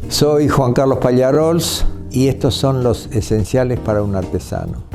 Soy Juan Carlos Pallarols y estos son los esenciales para un artesano.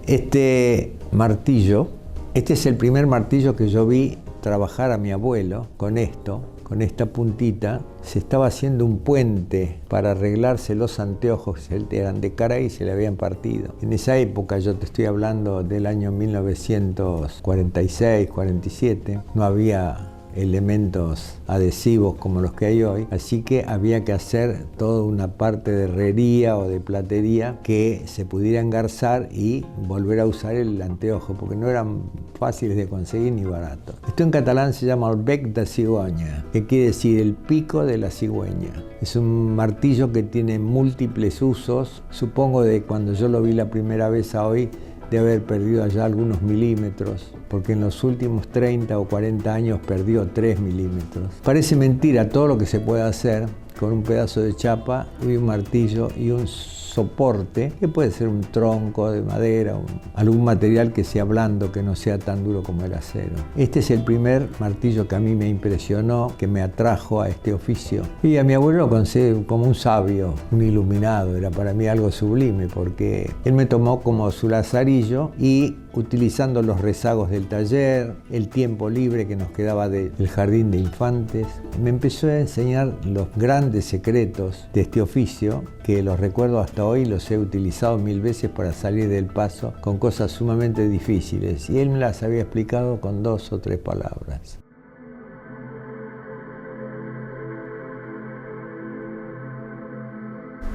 Este martillo, este es el primer martillo que yo vi trabajar a mi abuelo con esta puntita. Se estaba haciendo un puente para arreglarse los anteojos, eran de cara y se le habían partido. En esa época, yo te estoy hablando del año 1946, 47, no había elementos adhesivos como los que hay hoy, así que había que hacer toda una parte de herrería o de platería que se pudiera engarzar y volver a usar el anteojo, porque no eran fáciles de conseguir ni baratos. Esto en catalán se llama el bec de cigüeña, que quiere decir el pico de la cigüeña. Es un martillo que tiene múltiples usos. Supongo de cuando yo lo vi la primera vez a hoy, de haber perdido allá algunos milímetros, porque en los últimos 30 o 40 años perdió 3 milímetros. Parece mentira todo lo que se puede hacer con un pedazo de chapa y un martillo y un soporte, que puede ser un tronco de madera, algún material que sea blando, que no sea tan duro como el acero. Este es el primer martillo que a mí me impresionó, que me atrajo a este oficio. Y a mi abuelo lo considero como un sabio, un iluminado, era para mí algo sublime, porque él me tomó como su lazarillo y utilizando los rezagos del taller, el tiempo libre que nos quedaba del jardín de infantes, me empezó a enseñar los grandes secretos de este oficio, que los recuerdo hasta hoy, los he utilizado 1000 veces para salir del paso con cosas sumamente difíciles, y él me las había explicado con 2 o 3 palabras.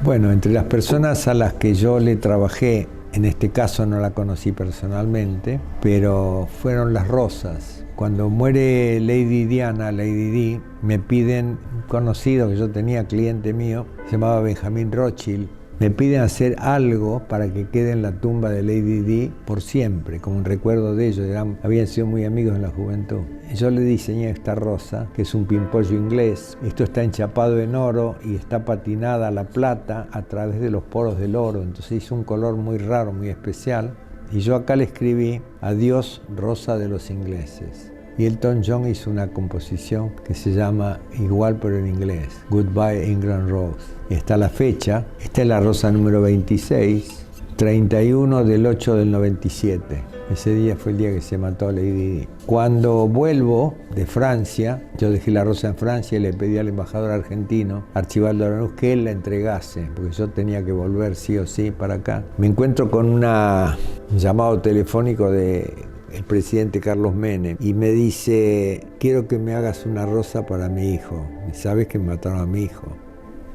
Bueno, entre las personas a las que yo le trabajé, en este caso no la conocí personalmente, pero fueron las Rosas. Cuando muere Lady Diana, Lady Di, me piden, un conocido que yo tenía, cliente mío, se llamaba Benjamin Rothschild, me piden hacer algo para que quede en la tumba de Lady Di por siempre, como un recuerdo de ellos, habían sido muy amigos en la juventud. Yo le diseñé esta rosa, que es un pimpollo inglés. Esto está enchapado en oro y está patinada la plata a través de los poros del oro, entonces hizo un color muy raro, muy especial. Y yo acá le escribí: adiós, rosa de los ingleses. Y Elton John hizo una composición que se llama igual pero en inglés, Goodbye England Rose. Y está la fecha, esta es la rosa número 26, 31 del 8 del 97. Ese día fue el día que se mató Lady Di. Cuando vuelvo de Francia, yo dejé la rosa en Francia y le pedí al embajador argentino, Archibaldo Lanús, que él la entregase, porque yo tenía que volver sí o sí para acá. Me encuentro con un llamado telefónico de el presidente Carlos Menem, y me dice: quiero que me hagas una rosa para mi hijo. ¿Sabes que mataron a mi hijo?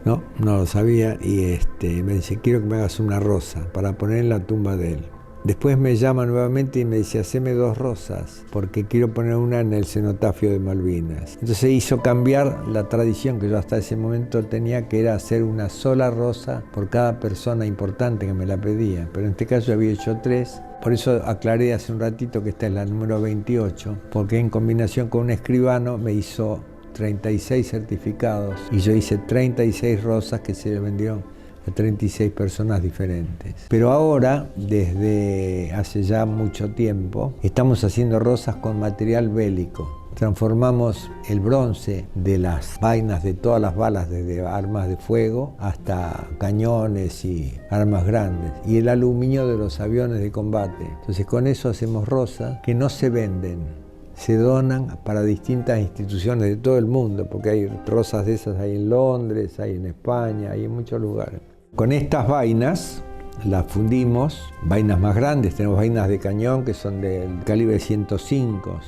No lo sabía, y me dice: quiero que me hagas una rosa para poner en la tumba de él. Después me llama nuevamente y me dice: haceme 2 rosas, porque quiero poner una en el cenotafio de Malvinas. Entonces hizo cambiar la tradición que yo hasta ese momento tenía, que era hacer una sola rosa por cada persona importante que me la pedía. Pero en este caso había hecho 3. Por eso aclaré hace un ratito que esta es la número 28, porque en combinación con un escribano me hizo 36 certificados y yo hice 36 rosas que se le vendieron a 36 personas diferentes. Pero ahora, desde hace ya mucho tiempo, estamos haciendo rosas con material bélico. Transformamos el bronce de las vainas de todas las balas, desde armas de fuego hasta cañones y armas grandes, y el aluminio de los aviones de combate. Entonces con eso hacemos rosas que no se venden, se donan para distintas instituciones de todo el mundo, porque hay rosas de esas, hay en Londres, hay en España, hay en muchos lugares. Con estas vainas las fundimos, vainas más grandes, tenemos vainas de cañón que son del calibre 105,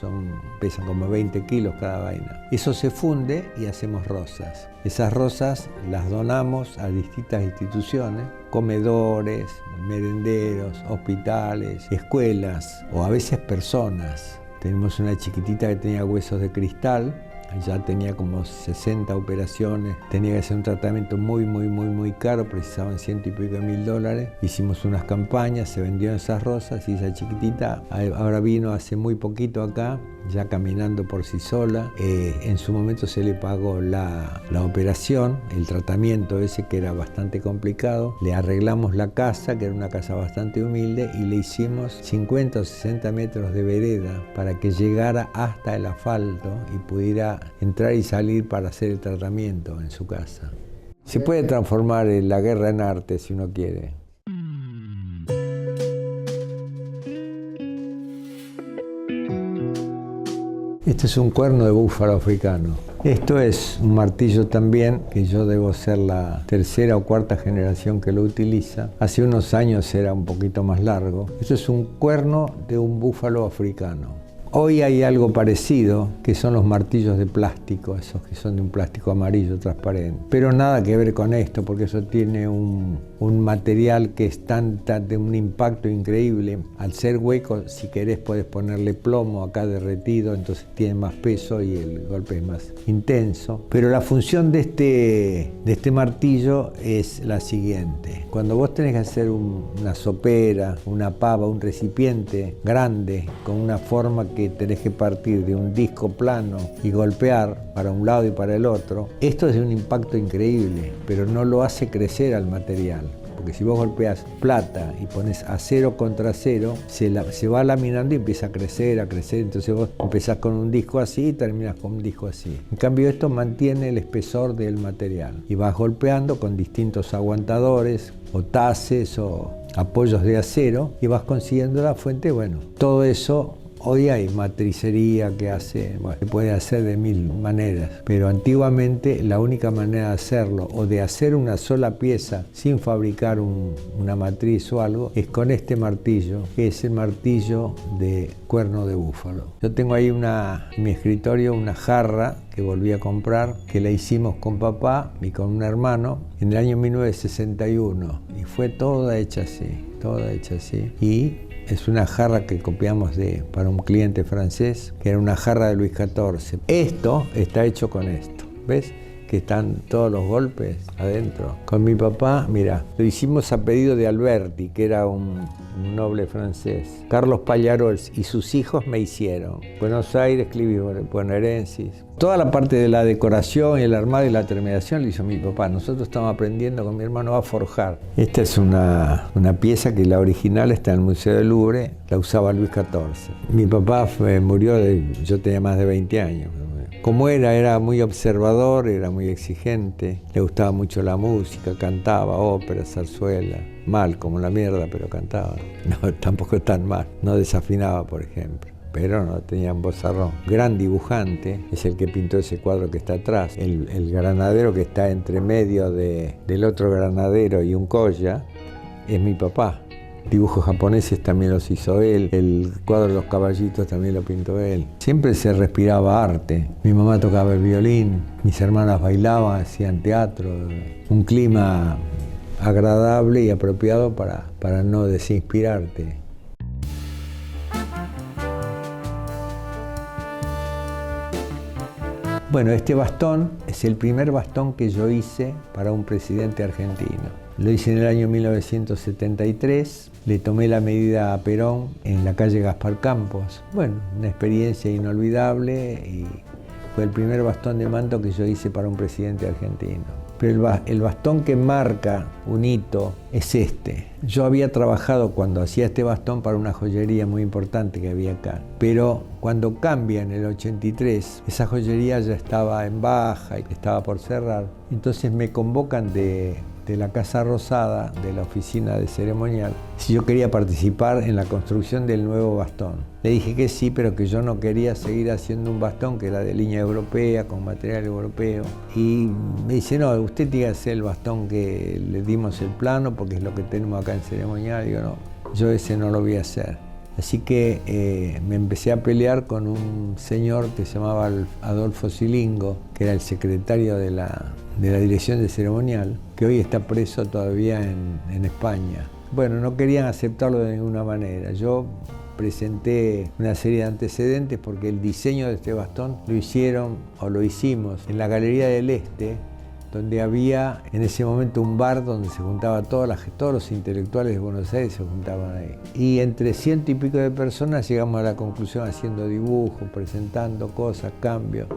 pesan como 20 kilos cada vaina. Eso se funde y hacemos rosas. Esas rosas las donamos a distintas instituciones, comedores, merenderos, hospitales, escuelas o a veces personas. Tenemos una chiquitita que tenía huesos de cristal, ya tenía como 60 operaciones, tenía que hacer un tratamiento muy caro, precisaban $100 y pico de $1000. Hicimos unas campañas, se vendieron esas rosas y esa chiquitita ahora vino hace muy poquito acá, ya caminando por sí sola. En su momento se le pagó la operación, el tratamiento ese que era bastante complicado. Le arreglamos la casa, que era una casa bastante humilde, y le hicimos 50 o 60 metros de vereda para que llegara hasta el asfalto y pudiera entrar y salir para hacer el tratamiento en su casa. Se puede transformar la guerra en arte si uno quiere. Este es un cuerno de búfalo africano. Esto es un martillo también, que yo debo ser la tercera o cuarta generación que lo utiliza. Hace unos años era un poquito más largo. Esto es un cuerno de un búfalo africano. Hoy hay algo parecido, que son los martillos de plástico, esos que son de un plástico amarillo transparente. Pero nada que ver con esto, porque eso tiene un material que es de un impacto increíble. Al ser hueco, si querés, podés ponerle plomo acá derretido, entonces tiene más peso y el golpe es más intenso. Pero la función de este martillo es la siguiente. Cuando vos tenés que hacer una sopera, una pava, un recipiente grande, con una forma que tenés que partir de un disco plano y golpear para un lado y para el otro, esto es de un impacto increíble, pero no lo hace crecer al material. Porque si vos golpeás plata y pones acero contra acero, se va laminando y empieza a crecer, entonces vos empezás con un disco así y terminás con un disco así. En cambio esto mantiene el espesor del material y vas golpeando con distintos aguantadores o tases o apoyos de acero y vas consiguiendo la fuente. Bueno, todo eso. Hoy hay matricería que se puede hacer de 1000 maneras, pero antiguamente la única manera de hacerlo o de hacer una sola pieza sin fabricar una matriz o algo es con este martillo, que es el martillo de cuerno de búfalo. Yo tengo ahí en mi escritorio una jarra que volví a comprar, que la hicimos con papá y con un hermano en el año 1961 y fue toda hecha así. Y es una jarra que copiamos para un cliente francés, que era una jarra de Luis XIV. Esto está hecho con esto, ¿ves? Que están todos los golpes adentro. Con mi papá, mira, lo hicimos a pedido de Alberti, que era un noble francés. Carlos Pallarols y sus hijos me hicieron. Buenos Aires, bonaerensis. Toda la parte de la decoración y el armado y la terminación lo hizo mi papá. Nosotros estamos aprendiendo con mi hermano a forjar. Esta es una pieza que la original está en el Museo del Louvre, la usaba Luis XIV. Mi papá murió, yo tenía más de 20 años. Como era muy observador, era muy exigente, le gustaba mucho la música, cantaba ópera, zarzuela, mal como la mierda, pero cantaba. No, tampoco tan mal, no desafinaba, por ejemplo, pero no tenía un vozarrón. Gran dibujante, es el que pintó ese cuadro que está atrás. El granadero que está entre medio del otro granadero y un koya es mi papá. Dibujos japoneses también los hizo él, el cuadro de los caballitos también lo pintó él. Siempre se respiraba arte. Mi mamá tocaba el violín, mis hermanas bailaban, hacían teatro. Un clima agradable y apropiado para no desinspirarte. Bueno, este bastón es el primer bastón que yo hice para un presidente argentino. Lo hice en el año 1973, le tomé la medida a Perón en la calle Gaspar Campos. Bueno, una experiencia inolvidable y fue el primer bastón de manto que yo hice para un presidente argentino. Pero el bastón que marca un hito es este. Yo había trabajado cuando hacía este bastón para una joyería muy importante que había acá. Pero cuando cambia en el 83, esa joyería ya estaba en baja y estaba por cerrar. Entonces me convocan de la Casa Rosada, de la oficina de ceremonial, si yo quería participar en la construcción del nuevo bastón. Le dije que sí, pero que yo no quería seguir haciendo un bastón que era de línea europea, con material europeo. Y me dice, no, usted tiene que hacer el bastón que le dimos el plano, porque es lo que tenemos acá en ceremonial. Digo, no, yo ese no lo voy a hacer. Así que me empecé a pelear con un señor que se llamaba Adolfo Silingo, que era el secretario de la dirección de ceremonial, que hoy está preso todavía en España. Bueno, no querían aceptarlo de ninguna manera. Yo presenté una serie de antecedentes porque el diseño de este bastón lo hicimos en la Galería del Este, donde había en ese momento un bar donde se juntaba todos los intelectuales de Buenos Aires se juntaban ahí. Y entre 100 y pico de personas llegamos a la conclusión haciendo dibujos, presentando cosas, cambios.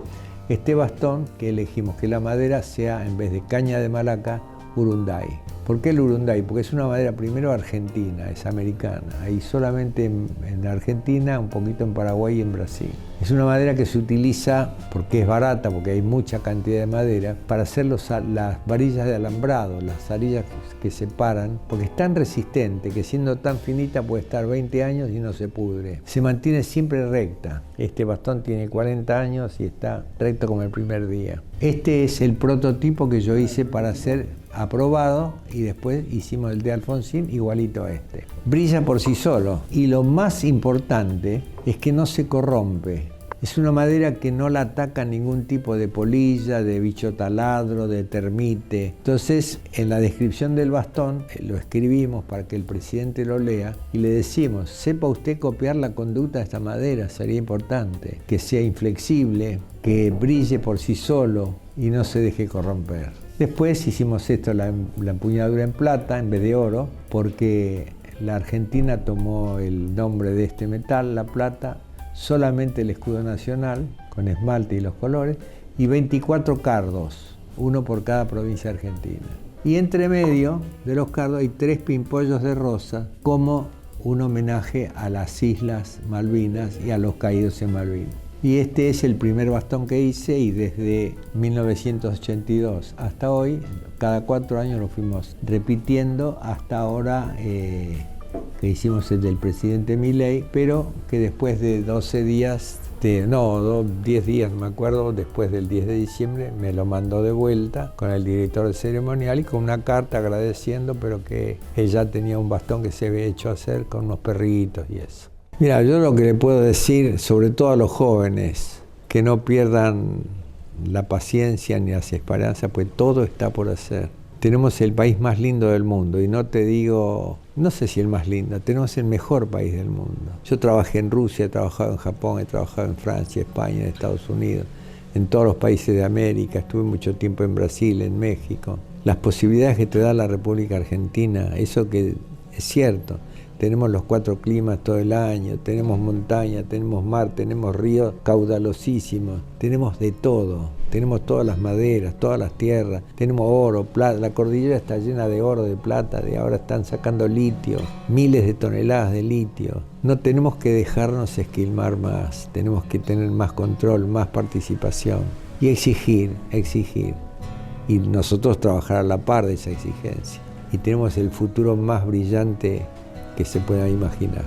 Este bastón que elegimos que la madera sea, en vez de caña de Malaca, Urunday. ¿Por qué el Urunday? Porque es una madera primero argentina, es americana. Hay solamente en Argentina, un poquito en Paraguay y en Brasil. Es una madera que se utiliza porque es barata, porque hay mucha cantidad de madera, para hacer las varillas de alambrado, las varillas que separan, porque es tan resistente que siendo tan finita puede estar 20 años y no se pudre. Se mantiene siempre recta. Este bastón tiene 40 años y está recto como el primer día. Este es el prototipo que yo hice para ser aprobado y después hicimos el de Alfonsín igualito a este. Brilla por sí solo y lo más importante es que no se corrompe. Es una madera que no la ataca ningún tipo de polilla, de bicho taladro, de termite. Entonces, en la descripción del bastón, lo escribimos para que el presidente lo lea y le decimos, sepa usted copiar la conducta de esta madera, sería importante, que sea inflexible, que brille por sí solo y no se deje corromper. Después hicimos esto, la empuñadura en plata en vez de oro, porque la Argentina tomó el nombre de este metal, la plata, solamente el escudo nacional, con esmalte y los colores, y 24 cardos, uno por cada provincia argentina. Y entre medio de los cardos hay 3 pimpollos de rosa, como un homenaje a las Islas Malvinas y a los caídos en Malvinas. Y este es el primer bastón que hice y desde 1982 hasta hoy, cada 4 años lo fuimos repitiendo hasta ahora que hicimos el del presidente Milei, pero que después de 12 días, 10 días me acuerdo, después del 10 de diciembre me lo mandó de vuelta con el director de ceremonial y con una carta agradeciendo, pero que él ya tenía un bastón que se había hecho hacer con unos perritos y eso. Mira, yo lo que le puedo decir, sobre todo a los jóvenes, que no pierdan la paciencia ni las esperanzas, pues todo está por hacer. Tenemos el país más lindo del mundo y no te digo, no sé si el más lindo, tenemos el mejor país del mundo. Yo trabajé en Rusia, he trabajado en Japón, he trabajado en Francia, España, en Estados Unidos, en todos los países de América, estuve mucho tiempo en Brasil, en México. Las posibilidades que te da la República Argentina, eso que es cierto. Tenemos los 4 climas todo el año, tenemos montaña, tenemos mar, tenemos ríos caudalosísimos, tenemos de todo, tenemos todas las maderas, todas las tierras, tenemos oro, plata, la cordillera está llena de oro, de plata, ahora están sacando litio, miles de toneladas de litio. No tenemos que dejarnos esquilmar más, tenemos que tener más control, más participación y exigir, y nosotros trabajar a la par de esa exigencia. Y tenemos el futuro más brillante que se pueda imaginar.